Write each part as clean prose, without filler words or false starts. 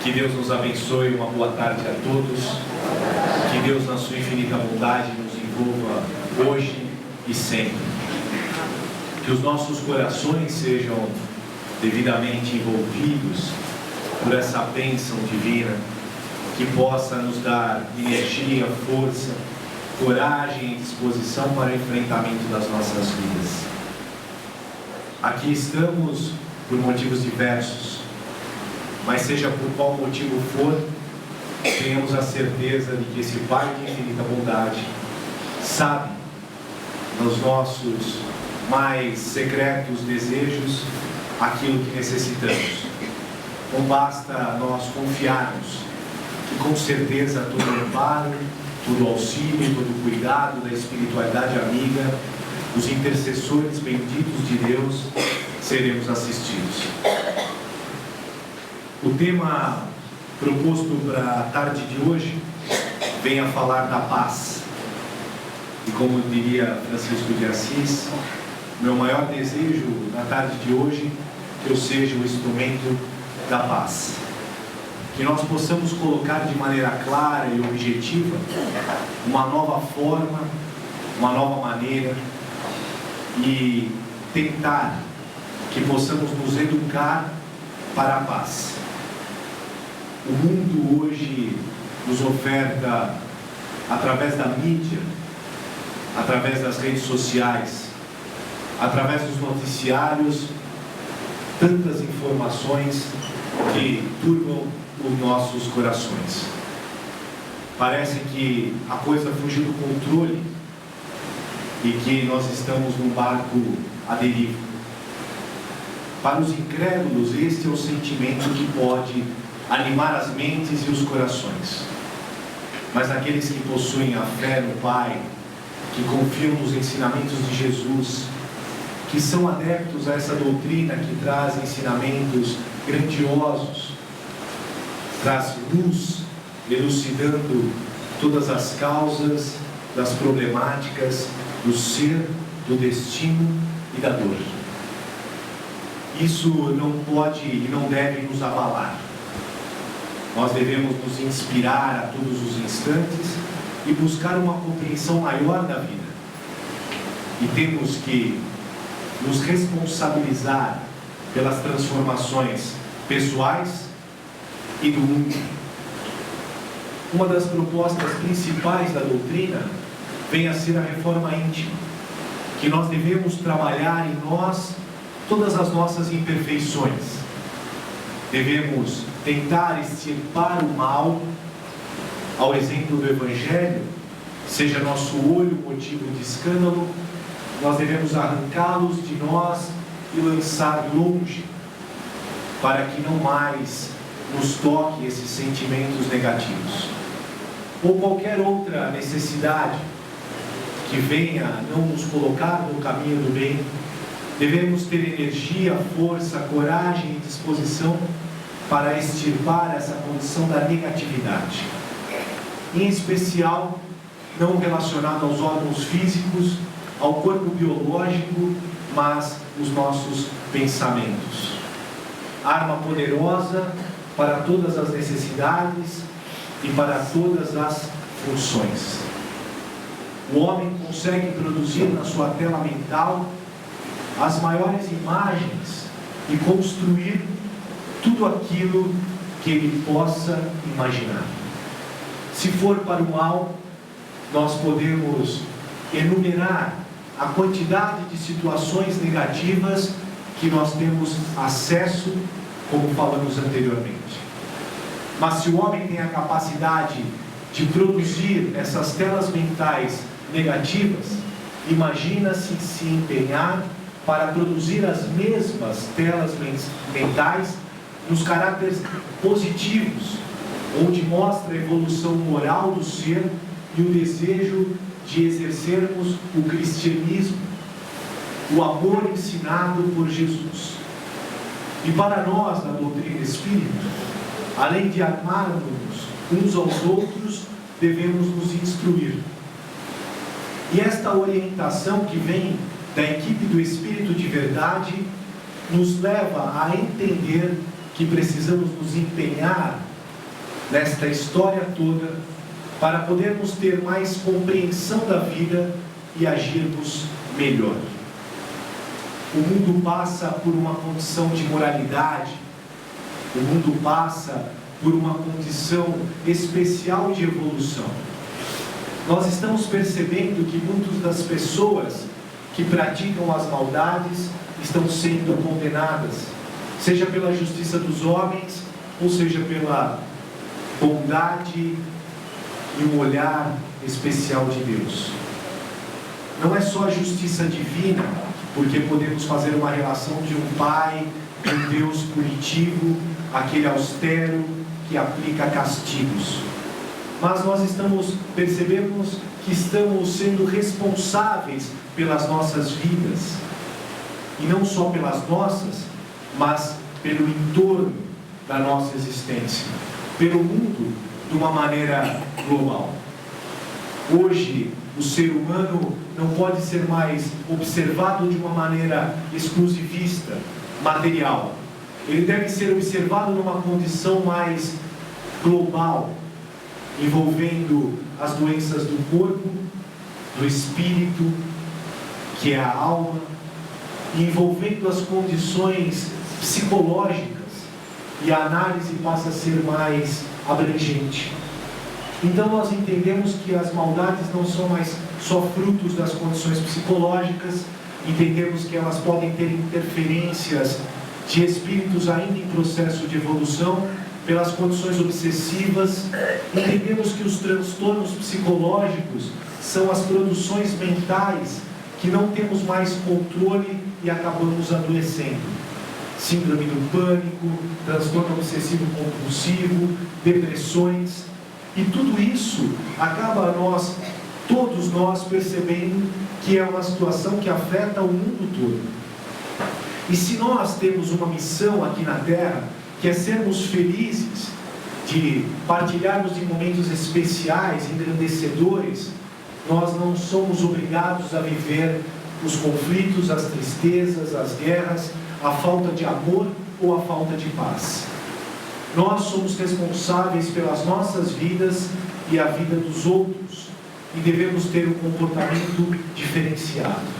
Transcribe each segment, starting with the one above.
Que Deus nos abençoe, uma boa tarde a todos. Que Deus, na sua infinita bondade, nos envolva hoje e sempre. Que os nossos corações sejam devidamente envolvidos por essa bênção divina, que possa nos dar energia, força, coragem e disposição para o enfrentamento das nossas vidas. Aqui estamos por motivos diversos, mas seja por qual motivo for, tenhamos a certeza de que esse Pai de infinita bondade sabe nos nossos mais secretos desejos aquilo que necessitamos. Não basta nós confiarmos que com certeza todo amparo, todo auxílio, todo cuidado da espiritualidade amiga, os intercessores benditos de Deus, seremos assistidos. O tema proposto para a tarde de hoje vem a falar da paz. E como diria Francisco de Assis, meu maior desejo na tarde de hoje é que eu seja o instrumento da paz. Que nós possamos colocar de maneira clara e objetiva uma nova forma, uma nova maneira e tentar que possamos nos educar para a paz. O mundo hoje nos oferta, através da mídia, através das redes sociais, através dos noticiários, tantas informações que turbam os nossos corações. Parece que a coisa fugiu do controle e que nós estamos num barco à deriva. Para os incrédulos, este é o sentimento que pode animar as mentes e os corações. Mas aqueles que possuem a fé no Pai, que confiam nos ensinamentos de Jesus, que são adeptos a essa doutrina que traz ensinamentos grandiosos, traz luz, elucidando todas as causas das problemáticas do ser, do destino e da dor. Isso não pode e não deve nos abalar. Nós devemos nos inspirar a todos os instantes e buscar uma compreensão maior da vida. E temos que nos responsabilizar pelas transformações pessoais e do mundo. Uma das propostas principais da doutrina vem a ser a reforma íntima, que nós devemos trabalhar em nós todas as nossas imperfeições. Devemos tentar extirpar o mal, ao exemplo do Evangelho, seja nosso olho motivo de escândalo, nós devemos arrancá-los de nós e lançar longe, para que não mais nos toque esses sentimentos negativos. Ou qualquer outra necessidade que venha não nos colocar no caminho do bem, devemos ter energia, força, coragem e disposição para extirpar essa condição da negatividade. Em especial, não relacionado aos órgãos físicos, ao corpo biológico, mas os nossos pensamentos. Arma poderosa para todas as necessidades e para todas as funções. O homem consegue produzir na sua tela mental as maiores imagens e construir tudo aquilo que ele possa imaginar. Se for para o mal, nós podemos enumerar a quantidade de situações negativas que nós temos acesso, como falamos anteriormente. Mas se o homem tem a capacidade de produzir essas telas mentais negativas, imagina-se se empenhar para produzir as mesmas telas mentais nos caráteres positivos, onde mostra a evolução moral do ser e o desejo de exercermos o cristianismo, o amor ensinado por Jesus. E para nós, na doutrina espírita, além de amarmos uns aos outros, devemos nos instruir. E esta orientação que vem da equipe do Espírito de Verdade nos leva a entender que precisamos nos empenhar nesta história toda, para podermos ter mais compreensão da vida e agirmos melhor. O mundo passa por uma condição de moralidade, o mundo passa por uma condição especial de evolução. Nós estamos percebendo que muitas das pessoas que praticam as maldades estão sendo condenadas, seja pela justiça dos homens, ou seja pela bondade e um olhar especial de Deus. Não é só a justiça divina, porque podemos fazer uma relação de um pai, de um Deus punitivo, aquele austero que aplica castigos. Mas nós percebemos que estamos sendo responsáveis pelas nossas vidas, e não só pelas nossas, mas pelo entorno da nossa existência, pelo mundo de uma maneira global. Hoje, o ser humano não pode ser mais observado de uma maneira exclusivista, material. Ele deve ser observado numa condição mais global, envolvendo as doenças do corpo, do espírito, que é a alma, e envolvendo as condições psicológicas, e a análise passa a ser mais abrangente. Então nós entendemos que as maldades não são mais só frutos das condições psicológicas, entendemos que elas podem ter interferências de espíritos ainda em processo de evolução, pelas condições obsessivas. Entendemos que os transtornos psicológicos são as produções mentais que não temos mais controle e acabamos adoecendo. Síndrome do pânico, transtorno obsessivo compulsivo, depressões, e tudo isso acaba todos nós percebendo que é uma situação que afeta o mundo todo. E se nós temos uma missão aqui na Terra, que é sermos felizes, de partilharmos de momentos especiais, engrandecedores, nós não somos obrigados a viver os conflitos, as tristezas, as guerras, a falta de amor ou a falta de paz. Nós somos responsáveis pelas nossas vidas e a vida dos outros, e devemos ter um comportamento diferenciado.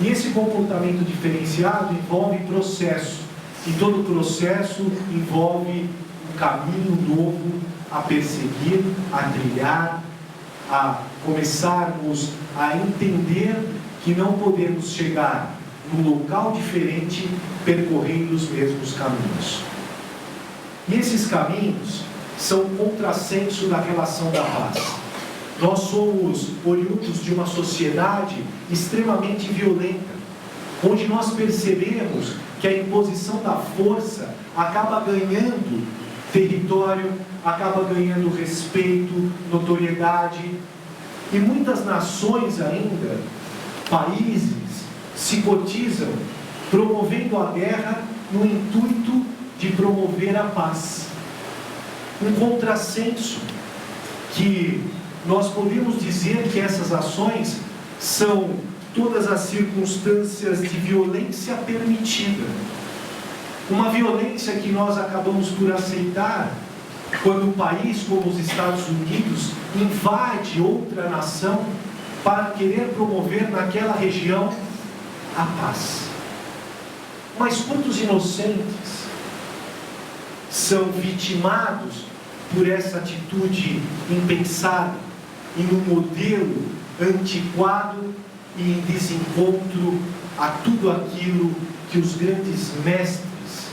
E esse comportamento diferenciado envolve processo, e todo processo envolve um caminho novo a perseguir, a trilhar, a começarmos a entender que não podemos chegar num local diferente percorrendo os mesmos caminhos. E esses caminhos são contrassenso da relação da paz. Nós somos oriundos de uma sociedade extremamente violenta, onde nós percebemos que a imposição da força acaba ganhando território, acaba ganhando respeito, notoriedade, e muitas nações ainda, países, se cotizam promovendo a guerra no intuito de promover a paz. Um contrassenso que nós podemos dizer que essas ações são todas as circunstâncias de violência permitida. Uma violência que nós acabamos por aceitar quando um país como os Estados Unidos invade outra nação para querer promover naquela região a paz. Mas quantos inocentes são vitimados por essa atitude impensada, em um modelo antiquado e em desencontro a tudo aquilo que os grandes mestres,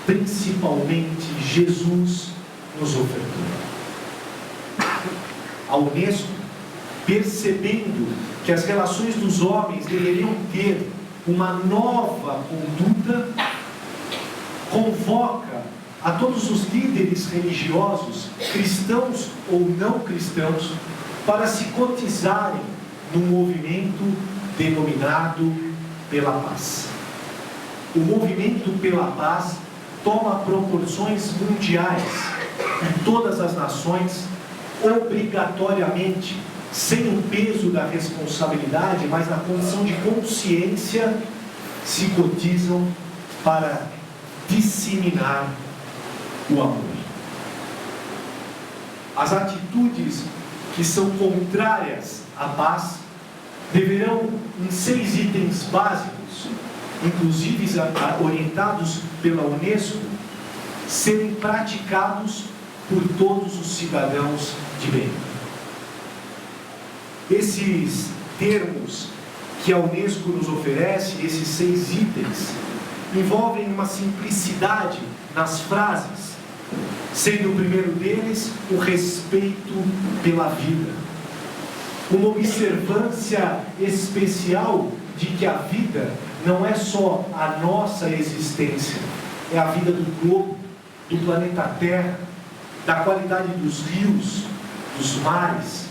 principalmente Jesus, nos ofertou. A Unesco, percebendo que as relações dos homens deveriam ter uma nova conduta, convoca a todos os líderes religiosos, cristãos ou não cristãos, para se cotizarem num movimento denominado pela paz. O movimento pela paz toma proporções mundiais em todas as nações, obrigatoriamente, sem o peso da responsabilidade, mas na condição de consciência, se cotizam para disseminar o amor. as atitudes que são contrárias à paz deverão, em 6 itens básicos, inclusive orientados pela Unesco, serem praticados por todos os cidadãos de bem. Esses termos que a Unesco nos oferece, esses 6 itens, envolvem uma simplicidade nas frases, sendo o primeiro deles o respeito pela vida. Uma observância especial de que a vida não é só a nossa existência, é a vida do globo, do planeta Terra, da qualidade dos rios, dos mares,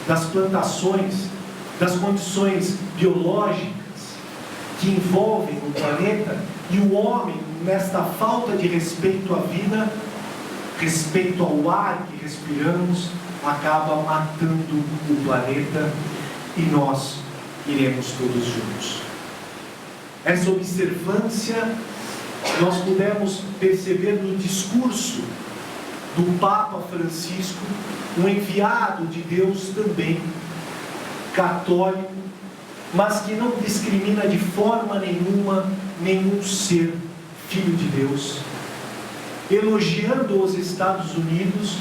das plantações, das condições biológicas que envolvem o planeta, e o homem, nesta falta de respeito à vida, respeito ao ar que respiramos, acaba matando o planeta e nós iremos todos juntos. Essa observância nós pudemos perceber no discurso do Papa Francisco, um enviado de Deus também, católico, mas que não discrimina de forma nenhuma nenhum ser filho de Deus, elogiando os Estados Unidos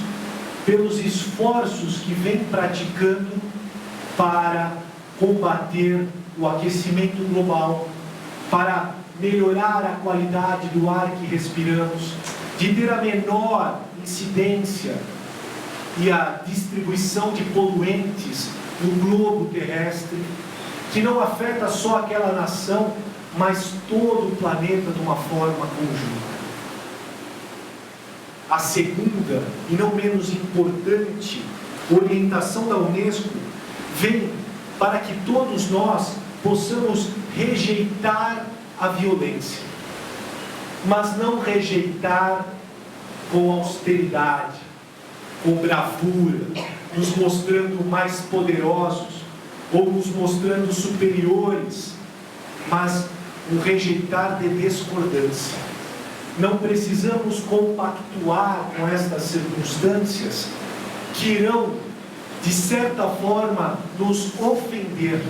pelos esforços que vem praticando para combater o aquecimento global, para melhorar a qualidade do ar que respiramos, de ter a menor incidência e a distribuição de poluentes no globo terrestre, que não afeta só aquela nação, mas todo o planeta de uma forma conjunta. A segunda, e não menos importante, orientação da Unesco vem para que todos nós possamos rejeitar a violência, mas não rejeitar com austeridade, com bravura, nos mostrando mais poderosos ou nos mostrando superiores, mas um rejeitar de discordância. Não precisamos compactuar com estas circunstâncias que irão, de certa forma, nos ofender.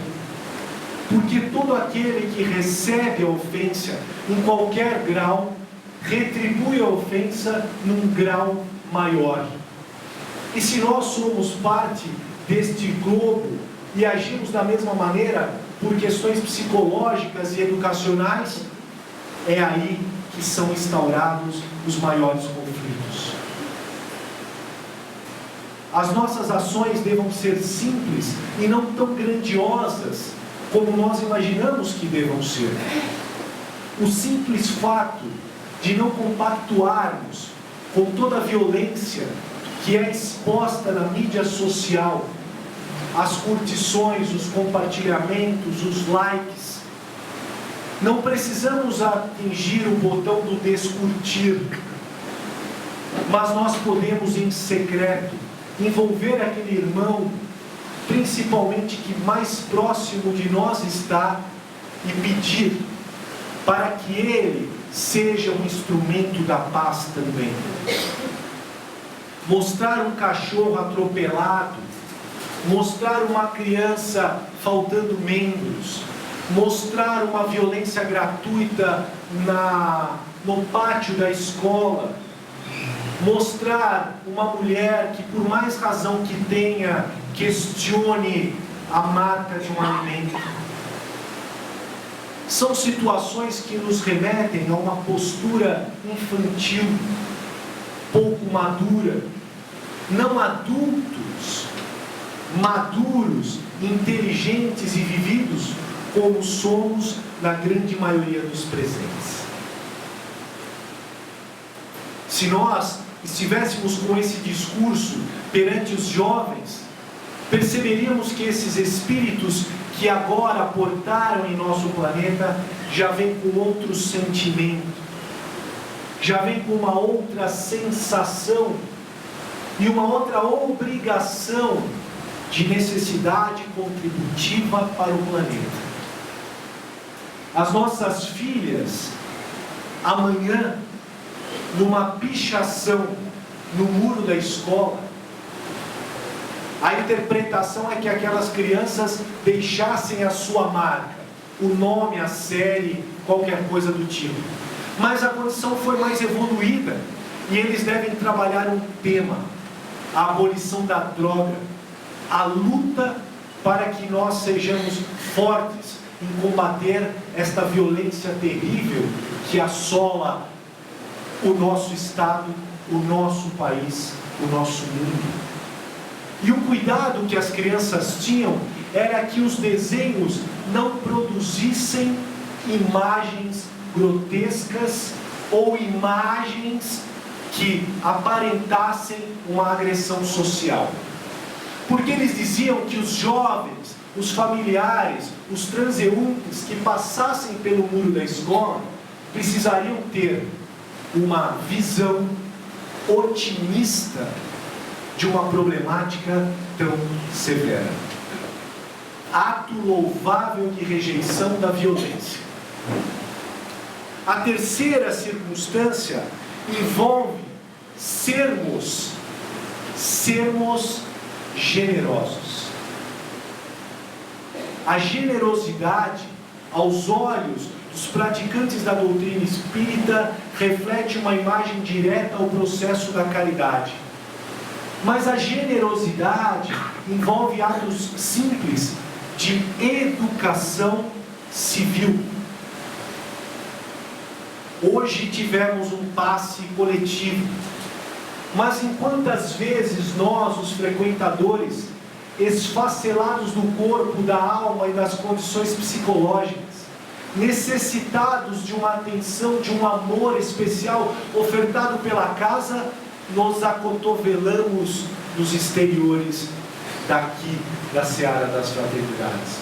Porque todo aquele que recebe a ofensa em qualquer grau, retribui a ofensa num grau maior. E se nós somos parte deste globo e agimos da mesma maneira por questões psicológicas e educacionais, é aí que são instaurados os maiores conflitos. As nossas ações devam ser simples e não tão grandiosas como nós imaginamos que devam ser. O simples fato de não compactuarmos com toda a violência que é exposta na mídia social, as curtições, os compartilhamentos, os likes. Não precisamos atingir o botão do descurtir, mas nós podemos, em secreto, envolver aquele irmão, principalmente que mais próximo de nós está, e pedir para que ele seja um instrumento da paz também. Mostrar um cachorro atropelado, mostrar uma criança faltando membros, mostrar uma violência gratuita no pátio da escola, mostrar uma mulher que, por mais razão que tenha, questione a marca de um alimento. São situações que nos remetem a uma postura infantil, pouco madura, não adultos, maduros, inteligentes e vividos, como somos na grande maioria dos presentes. Se nós estivéssemos com esse discurso perante os jovens, perceberíamos que esses espíritos que agora aportaram em nosso planeta já vêm com outro sentimento, já vêm com uma outra sensação e uma outra obrigação de necessidade contributiva para o planeta. As nossas filhas, amanhã, numa pichação no muro da escola, A interpretação é que aquelas crianças deixassem a sua marca, o nome, a série, qualquer coisa do tipo. Mas a condição foi mais evoluída e eles devem trabalhar um tema: a abolição da droga, a luta para que nós sejamos fortes em combater esta violência terrível que assola o nosso Estado, o nosso país, o nosso mundo. E o cuidado que as crianças tinham era que os desenhos não produzissem imagens grotescas ou imagens que aparentassem uma agressão social. Porque eles diziam que os jovens, os familiares, os transeuntes que passassem pelo muro da escola precisariam ter uma visão otimista de uma problemática tão severa. Ato louvável de rejeição da violência. A terceira circunstância envolve sermos generosos. A generosidade, aos olhos dos praticantes da doutrina espírita, reflete uma imagem direta ao processo da caridade. Mas a generosidade envolve atos simples de educação civil. Hoje tivemos um passe coletivo, mas em quantas vezes nós, os frequentadores, esfacelados do corpo, da alma e das condições psicológicas, necessitados de uma atenção, de um amor especial ofertado pela casa, nos acotovelamos nos exteriores daqui da seara das fraternidades.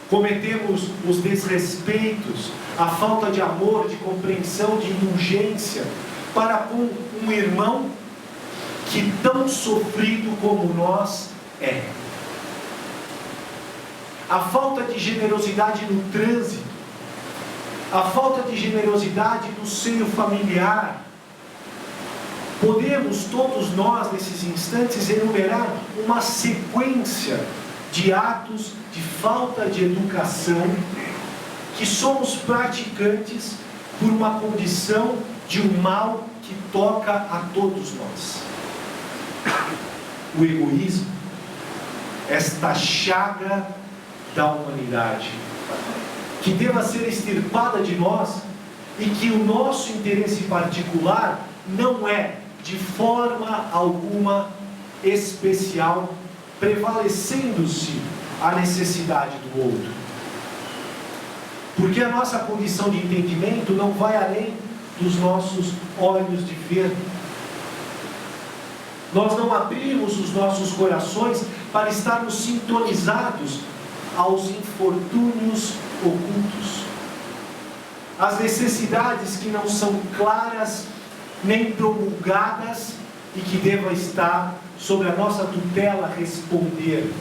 Cometemos os desrespeitos, a falta de amor, de compreensão, de indulgência para com um irmão que tão sofrido como nós é. A falta de generosidade no trânsito, a falta de generosidade no seio familiar. Podemos todos nós, nesses instantes, enumerar uma sequência de atos de falta de educação que somos praticantes por uma condição de um mal que toca a todos nós. O egoísmo, esta chaga da humanidade, que deva ser extirpada de nós e que o nosso interesse particular não é de forma alguma especial, prevalecendo-se a necessidade do outro. Porque a nossa condição de entendimento não vai além dos nossos olhos de ver. Nós não abrimos os nossos corações para estarmos sintonizados aos infortúnios ocultos, às necessidades que não são claras nem promulgadas e que deva estar sobre a nossa tutela responder,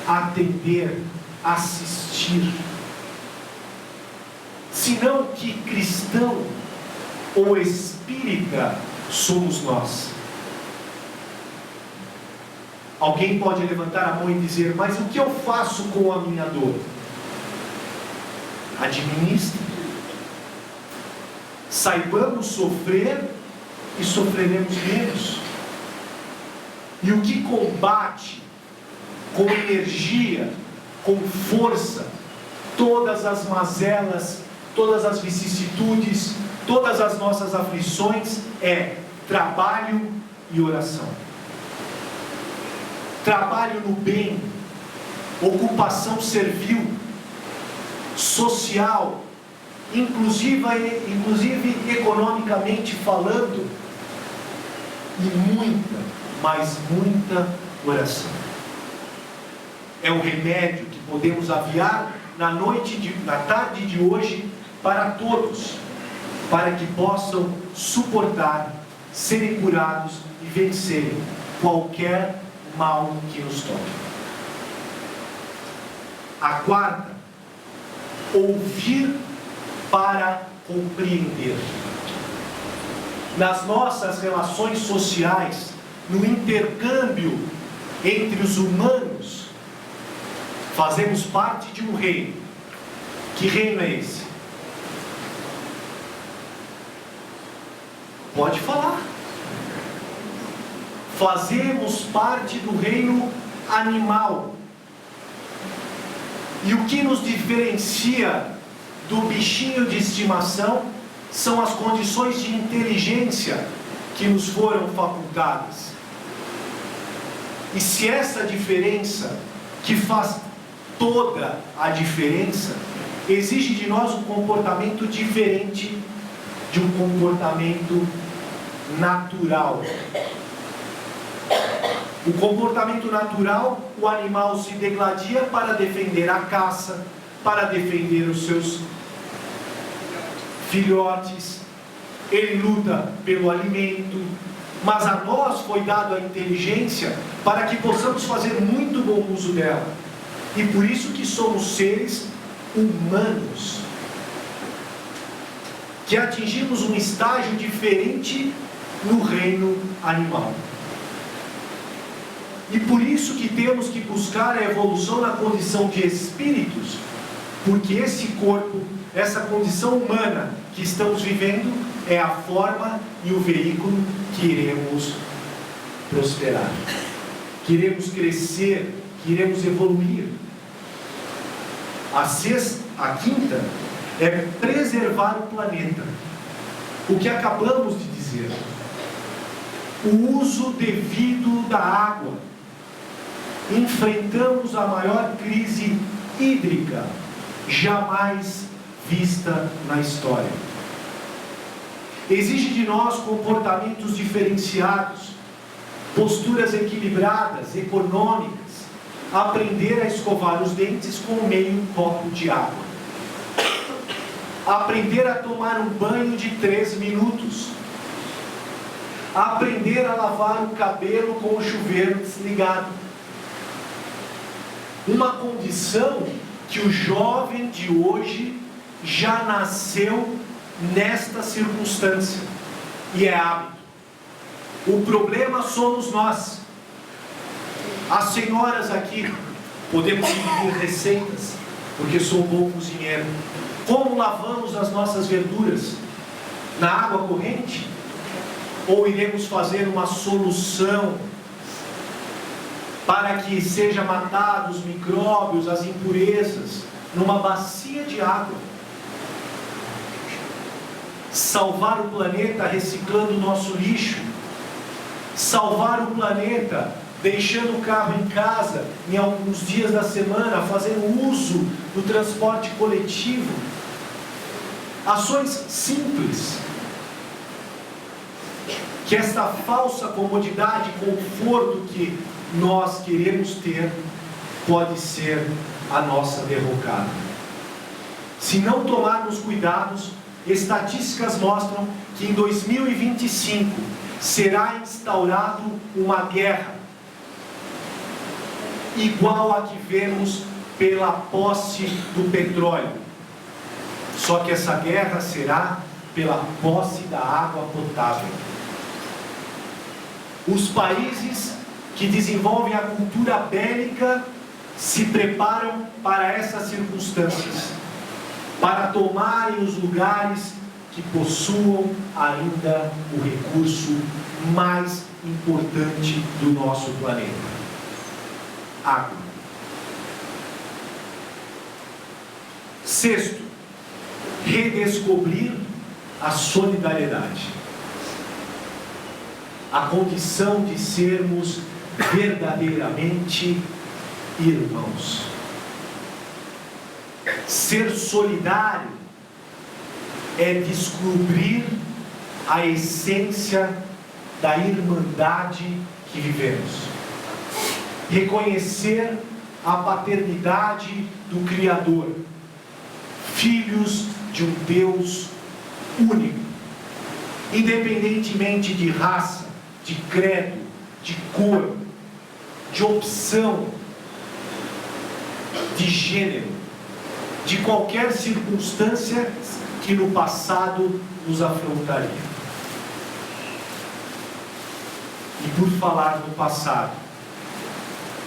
atender, assistir. Senão que cristão ou espírita somos nós? Alguém pode levantar a mão e dizer: mas o que eu faço com a minha dor? Administre. Saibamos sofrer e sofreremos menos. E o que combate com energia, com força, todas as mazelas, todas as vicissitudes, todas as nossas aflições é trabalho e oração. Trabalho no bem, ocupação servil, social, inclusive economicamente falando, e muita, mas muita oração. É o remédio que podemos aviar na tarde de hoje para todos, para que possam suportar, serem curados e vencerem qualquer mal que nos toque. A quarta, ouvir para compreender. Nas nossas relações sociais, no intercâmbio entre os humanos, fazemos parte de um reino. Que reino é esse? Pode falar. Fazemos parte do reino animal. E o que nos diferencia do bichinho de estimação são as condições de inteligência que nos foram facultadas. E se essa diferença, que faz toda a diferença, exige de nós um comportamento diferente de um comportamento natural. O comportamento natural, o animal se degladia para defender a caça, para defender os seus filhotes, ele luta pelo alimento, mas a nós foi dado a inteligência para que possamos fazer muito bom uso dela. E por isso que somos seres humanos, que atingimos um estágio diferente no reino animal. E por isso que temos que buscar a evolução na condição de espíritos, porque esse corpo, essa condição humana que estamos vivendo, é a forma e o veículo que iremos prosperar, que iremos crescer, que iremos evoluir. A quinta é preservar o planeta. O que acabamos de dizer. O uso devido da água. Enfrentamos a maior crise hídrica jamais vista na história. Exige de nós comportamentos diferenciados, posturas equilibradas, econômicas, aprender a escovar os dentes com meio copo de água, aprender a tomar um banho de 3 minutos, aprender a lavar o cabelo com o chuveiro desligado. Uma condição que o jovem de hoje já nasceu nesta circunstância, e é hábito. O problema somos nós. As senhoras aqui, podemos pedir receitas, porque sou um bom cozinheiro. Como lavamos as nossas verduras? Na água corrente? Ou iremos fazer uma solução para que seja matados os micróbios, as impurezas, numa bacia de água? Salvar o planeta reciclando o nosso lixo, salvar o planeta deixando o carro em casa em alguns dias da semana, fazendo uso do transporte coletivo. Ações simples, que esta falsa comodidade, conforto que nós queremos ter, pode ser a nossa derrocada. Se não tomarmos cuidados, estatísticas mostram que em 2025 será instaurado uma guerra igual a que vemos pela posse do petróleo. Só que essa guerra será pela posse da água potável. Os países que desenvolvem a cultura bélica se preparam para essas circunstâncias, para tomarem os lugares que possuam ainda o recurso mais importante do nosso planeta: água. Sexto, redescobrir a solidariedade, a condição de sermos verdadeiramente irmãos. Ser solidário é descobrir a essência da irmandade que vivemos. Reconhecer a paternidade do Criador, filhos de um Deus único, independentemente de raça, de credo, de cor, de opção, de gênero, de qualquer circunstância que no passado nos afrontaria. E por falar no passado,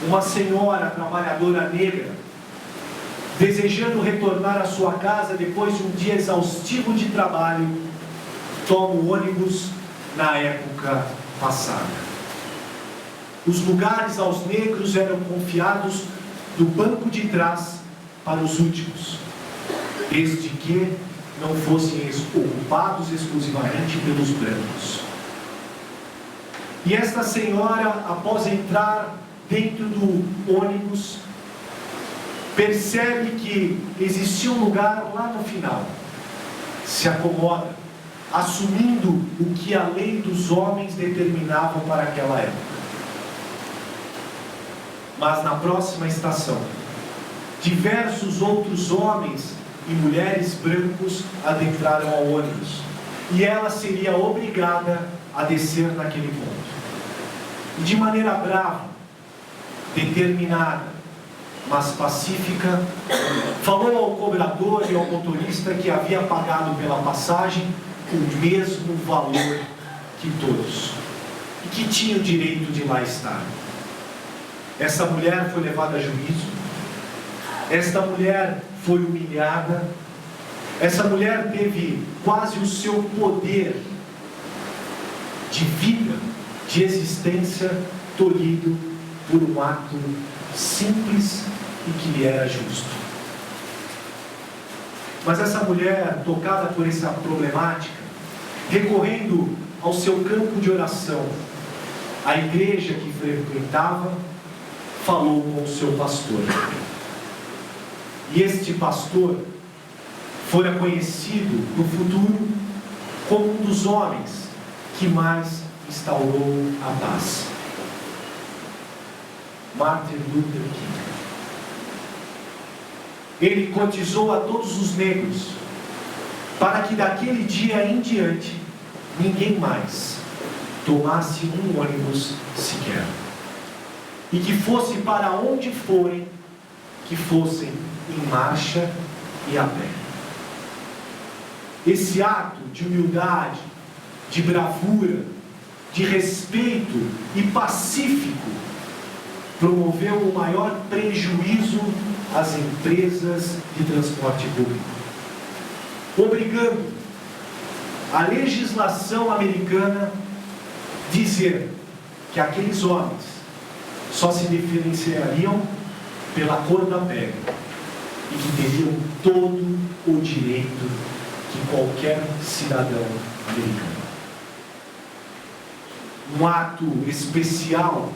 uma senhora trabalhadora negra, desejando retornar à sua casa depois de um dia exaustivo de trabalho, toma o ônibus na época passada. Os lugares aos negros eram confiados do banco de trás para os últimos, desde que não fossem ocupados exclusivamente pelos brancos. E esta senhora, após entrar dentro do ônibus, percebe que existia um lugar lá no final. Se acomoda, assumindo o que a lei dos homens determinava para aquela época. Mas na próxima estação, diversos outros homens e mulheres brancos adentraram ao ônibus, e ela seria obrigada a descer naquele ponto. E de maneira brava, determinada, mas pacífica, falou ao cobrador e ao motorista que havia pagado pela passagem o mesmo valor que todos, e que tinha o direito de lá estar. Essa mulher foi levada a juízo, esta mulher foi humilhada, essa mulher teve quase o seu poder de vida, de existência, tolhido por um ato simples e que lhe era justo. Mas essa mulher, tocada por essa problemática, recorrendo ao seu campo de oração, à igreja que frequentava, falou com o seu pastor. E este pastor fora conhecido no futuro como um dos homens que mais instaurou a paz. Martin Luther King. Ele cotizou a todos os negros para que daquele dia em diante ninguém mais tomasse um ônibus sequer, e que fosse para onde forem, que fossem em marcha e a pé. Esse ato de humildade, de bravura, de respeito e pacífico promoveu o maior prejuízo às empresas de transporte público, obrigando a legislação americana a dizer que aqueles homens só se diferenciariam pela cor da pele e que teriam todo o direito que qualquer cidadão americano. Um ato especial,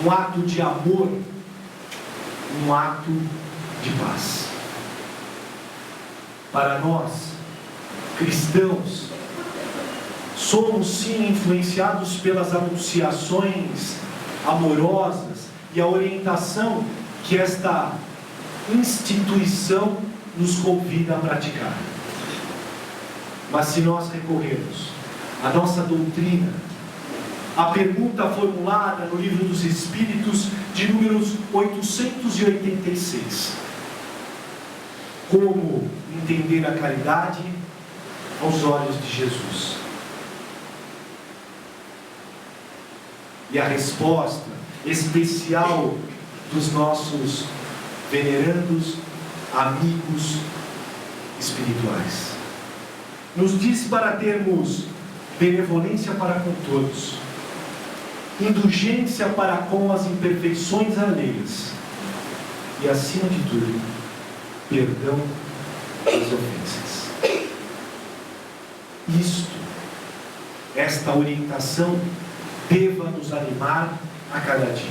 um ato de amor, um ato de paz. Para nós, cristãos, somos sim influenciados pelas anunciações amorosas e a orientação que esta instituição nos convida a praticar. Mas se nós recorrermos à nossa doutrina, a pergunta formulada no Livro dos Espíritos, de números 886, como entender a caridade aos olhos de Jesus? E a resposta especial dos nossos venerandos amigos espirituais nos diz para termos benevolência para com todos, indulgência para com as imperfeições alheias e, acima de tudo, perdão das ofensas. Esta orientação deva nos animar a cada dia,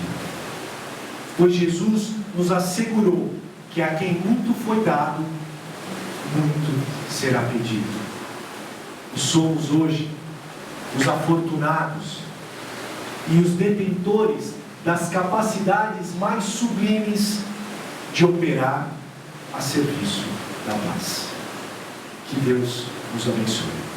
pois Jesus nos assegurou que a quem muito foi dado, muito será pedido. E somos hoje os afortunados e os detentores das capacidades mais sublimes de operar a serviço da paz. Que Deus nos abençoe.